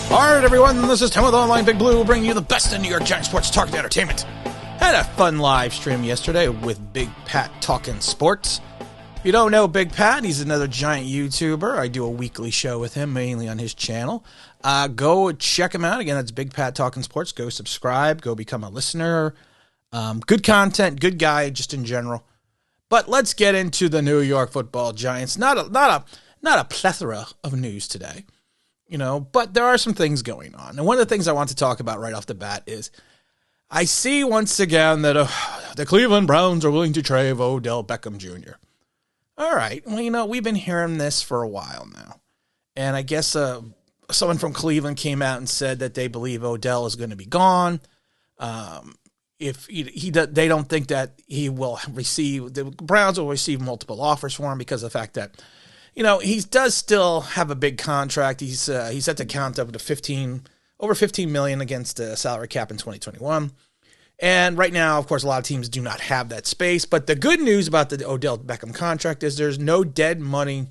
All right, everyone, this is Tim with Online Big Blue, bringing you the best in New York Giants sports talk and entertainment. Had a fun live stream yesterday with Big Pat talking sports. If you don't know Big Pat, he's another Giant YouTuber. I do a weekly show with him, mainly on his channel. Go check him out. Again, that's Big Pat talking sports. Go subscribe. Go become a listener. Good content, good guy, just in general. But let's get into the New York Football Giants. Not a plethora of news today. But there are some things going on. And one of the things I want to talk about right off the bat is I see once again that the Cleveland Browns are willing to trade Odell Beckham Jr. All right. Well, we've been hearing this for a while now. And I guess someone from Cleveland came out and said that they believe Odell is going to be gone. If they don't think that he will receive, the Browns will receive multiple offers for him because of the fact that he does still have a big contract. He's set to count up to over $15 million against the salary cap in 2021. And right now, of course, a lot of teams do not have that space. But the good news about the Odell Beckham contract is there's no dead money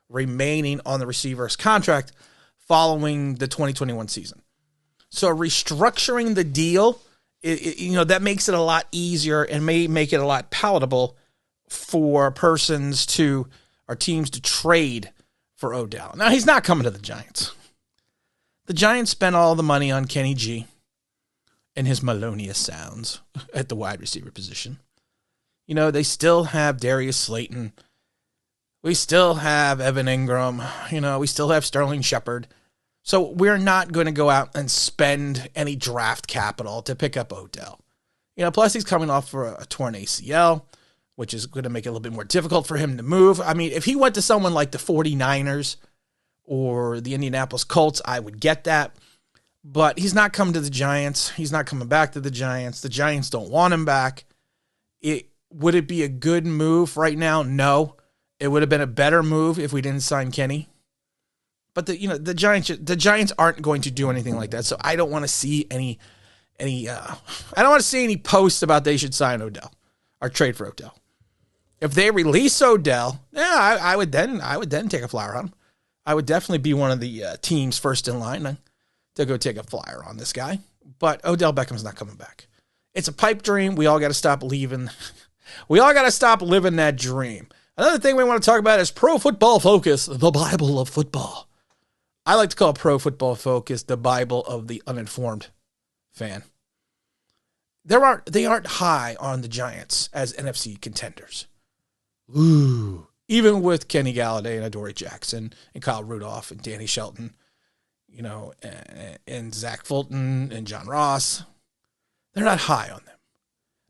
remaining on the receiver's contract following the 2021 season. So restructuring the deal, that makes it a lot easier and may make it a lot palatable for teams to trade for Odell. Now, he's not coming to the Giants. The Giants spent all the money on Kenny G and his melodious sounds at the wide receiver position. They still have Darius Slayton. We still have Evan Ingram. We still have Sterling Shepard. So we're not going to go out and spend any draft capital to pick up Odell. Plus he's coming off for a torn ACL, which is going to make it a little bit more difficult for him to move. I mean, if he went to someone like the 49ers or the Indianapolis Colts, I would get that. But he's not coming to the Giants. He's not coming back to the Giants. The Giants don't want him back. Would it be a good move right now? No. It would have been a better move if we didn't sign Kenny. But the Giants aren't going to do anything like that. So I don't want to see any posts about they should sign Odell or trade for Odell. If they release Odell, I would then take a flyer on him. I would definitely be one of the teams first in line to go take a flyer on this guy. But Odell Beckham's not coming back. It's a pipe dream. We all got to stop leaving. We all got to stop living that dream. Another thing we want to talk about is Pro Football Focus, the Bible of football. I like to call Pro Football Focus the Bible of the uninformed fan. They aren't high on the Giants as NFC contenders. Ooh. Even with Kenny Galladay and Adoree Jackson and Kyle Rudolph and Danny Shelton, and Zach Fulton and John Ross, they're not high on them.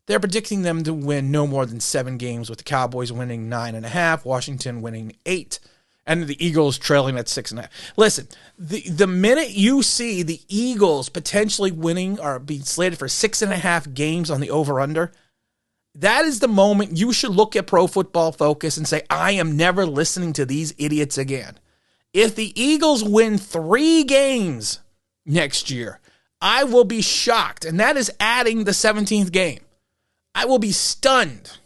They're predicting them to win no more than 7 games, with the Cowboys winning 9.5, Washington winning 8, and the Eagles trailing at 6.5. Listen, the minute you see the Eagles potentially winning or being slated for 6.5 games on the over-under, that is the moment you should look at Pro Football Focus and say, I am never listening to these idiots again. If the Eagles win 3 games next year, I will be shocked. And that is adding the 17th game. I will be stunned.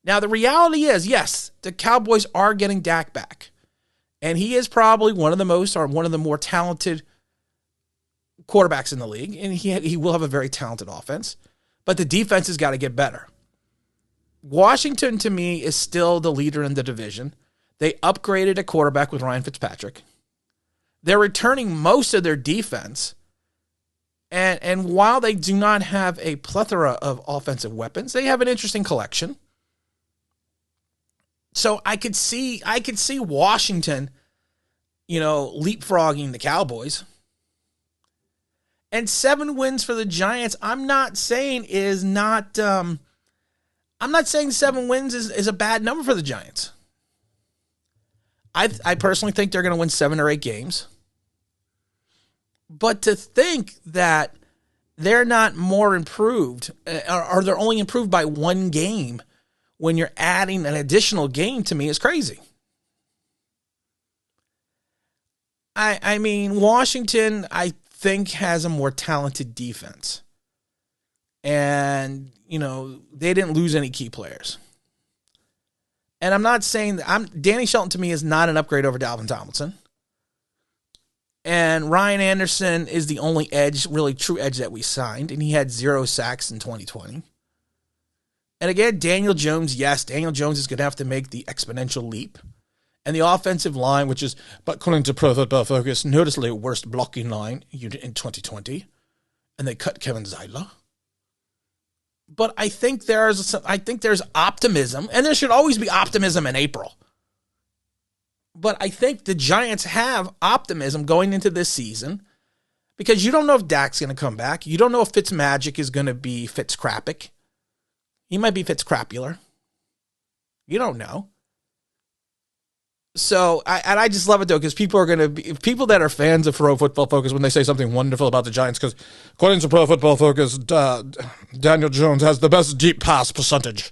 Now, the reality is, yes, the Cowboys are getting Dak back. And he is probably one of the more talented quarterbacks in the league. And he will have a very talented offense. But the defense has got to get better. Washington, to me, is still the leader in the division. They upgraded a quarterback with Ryan Fitzpatrick. They're returning most of their defense. And while they do not have a plethora of offensive weapons, they have an interesting collection. So I could see Washington, leapfrogging the Cowboys. And 7 wins for the Giants, I'm not saying 7 wins is a bad number for the Giants. I personally think they're going to win 7 or 8 games. But to think that they're not more improved, or they're only improved by 1 game when you're adding an additional game, to me is crazy. I mean, Washington, I think, has a more talented defense. And, they didn't lose any key players. And I'm not saying Danny Shelton to me is not an upgrade over Dalvin Tomlinson. And Ryan Anderson is the only edge, really true edge that we signed, and he had 0 sacks in 2020. And again, Daniel Jones, yes, Daniel Jones is going to have to make the exponential leap. And the offensive line, which is, according to Pro Football Focus, noticeably worst blocking line in 2020. And they cut Kevin Zeidler. But I think there's optimism, and there should always be optimism in April. But I think the Giants have optimism going into this season because you don't know if Dak's going to come back. You don't know if Fitzmagic is going to be Fitzcrapic. He might be Fitzcrapular. You don't know. So, I just love it, though, because people that are fans of Pro Football Focus, when they say something wonderful about the Giants, because according to Pro Football Focus, Daniel Jones has the best deep pass percentage.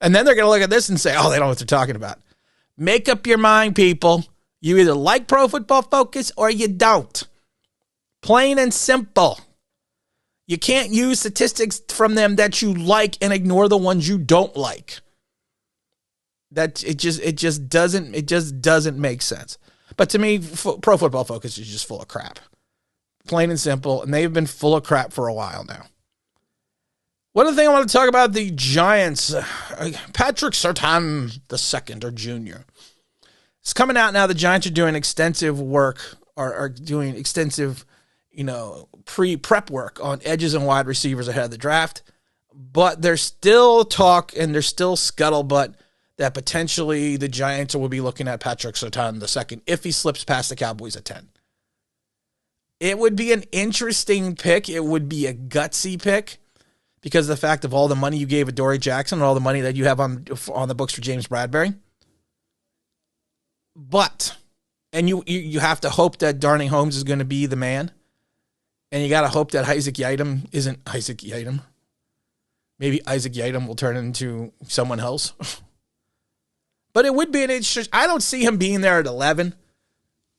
And then they're going to look at this and say, oh, they don't know what they're talking about. Make up your mind, people. You either like Pro Football Focus or you don't. Plain and simple. You can't use statistics from them that you like and ignore the ones you don't like. It just doesn't make sense. But to me, Pro Football Focus is just full of crap. Plain and simple, and they've been full of crap for a while now. One other thing I want to talk about, the Giants, Patrick Surtain II or Jr. It's coming out now. The Giants are doing extensive work, are doing extensive, prep work on edges and wide receivers ahead of the draft. But there's still talk and there's still scuttlebutt that potentially the Giants will be looking at Patrick Surtain II if he slips past the Cowboys at 10. It would be an interesting pick. It would be a gutsy pick because of the fact of all the money you gave Adoree Jackson and all the money that you have on the books for James Bradbury. But, and you have to hope that Darnay Holmes is going to be the man. And you got to hope that Isaac Yiadom isn't Isaac Yiadom. Maybe Isaac Yiadom will turn into someone else. But it would be an interesting. I don't see him being there at 11.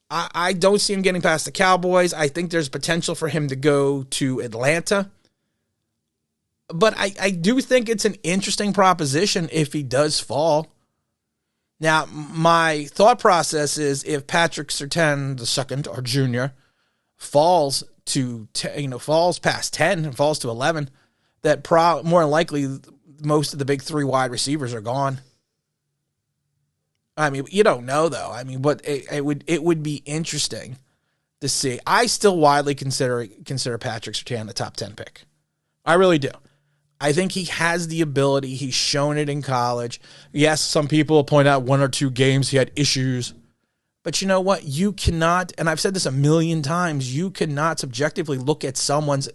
I don't see him getting past the Cowboys. I think there's potential for him to go to Atlanta. But I do think it's an interesting proposition if he does fall. Now, my thought process is if Patrick Surtain II or Jr. falls past 10 and falls to 11, that more than likely most of the big 3 wide receivers are gone. I mean, you don't know though. I mean, but it would be interesting to see. I still widely consider Patrick Surtain the top 10 pick. I really do. I think he has the ability. He's shown it in college. Yes, some people will point out 1 or 2 games he had issues. But you know what? You cannot, and I've said this a million times, you cannot subjectively look at someone's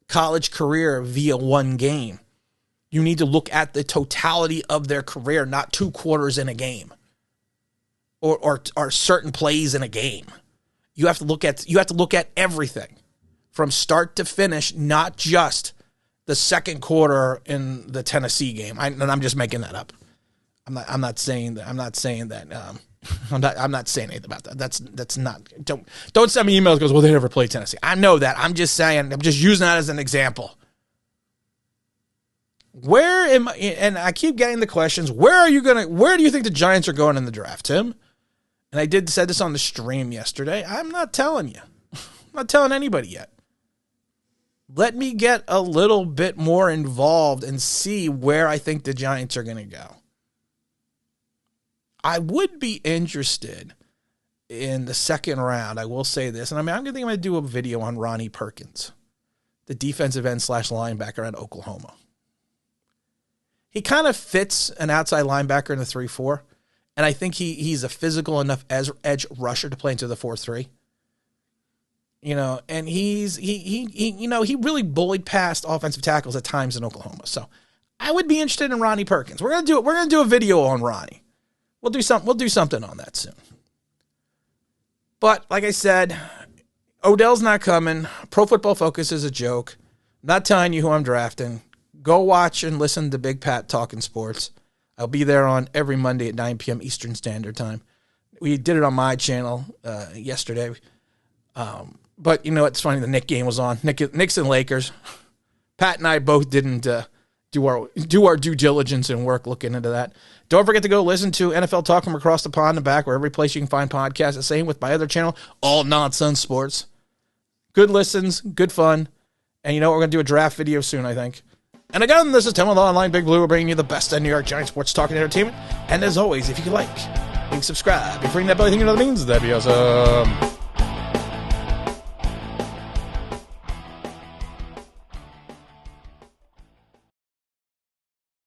college career via 1 game. You need to look at the totality of their career, not 2 quarters in a game. Or certain plays in a game. You have to look at everything from start to finish, not just the second quarter in the Tennessee game. And I'm just making that up. I'm not saying that. I'm not saying anything about that. That's not. Don't send me emails that goes, well, they never played Tennessee. I know that. I'm just saying. I'm just using that as an example. And I keep getting the questions. Where do you think the Giants are going in the draft, Tim? And I said this on the stream yesterday. I'm not telling you. I'm not telling anybody yet. Let me get a little bit more involved and see where I think the Giants are going to go. I would be interested in the second round. I will say this. And I'm going to do a video on Ronnie Perkins, the defensive end / linebacker at Oklahoma. He kind of fits an outside linebacker in the 3-4. And I think he's a physical enough edge rusher to play into the 4-3. And he really bullied past offensive tackles at times in Oklahoma. So I would be interested in Ronnie Perkins. We're gonna do a video on Ronnie. We'll do something on that soon. But like I said, Odell's not coming. Pro Football Focus is a joke. I'm not telling you who I'm drafting. Go watch and listen to Big Pat talking sports. I'll be there on every Monday at 9 p.m. Eastern Standard Time. We did it on my channel yesterday. But it's funny, the Knicks game was on. Knicks and Lakers. Pat and I both didn't do our due diligence and work looking into that. Don't forget to go listen to NFL Talk from across the pond and back, or every place you can find podcasts. The same with my other channel, All Nonsense Sports. Good listens, good fun. And you know what? We're going to do a draft video soon, I think. And again, this is Tim with Online Big Blue. We're bringing you the best of New York Giants sports talk and entertainment. And as always, if you could like, subscribe, if you ring that bell, you think you know what it means, that'd be awesome.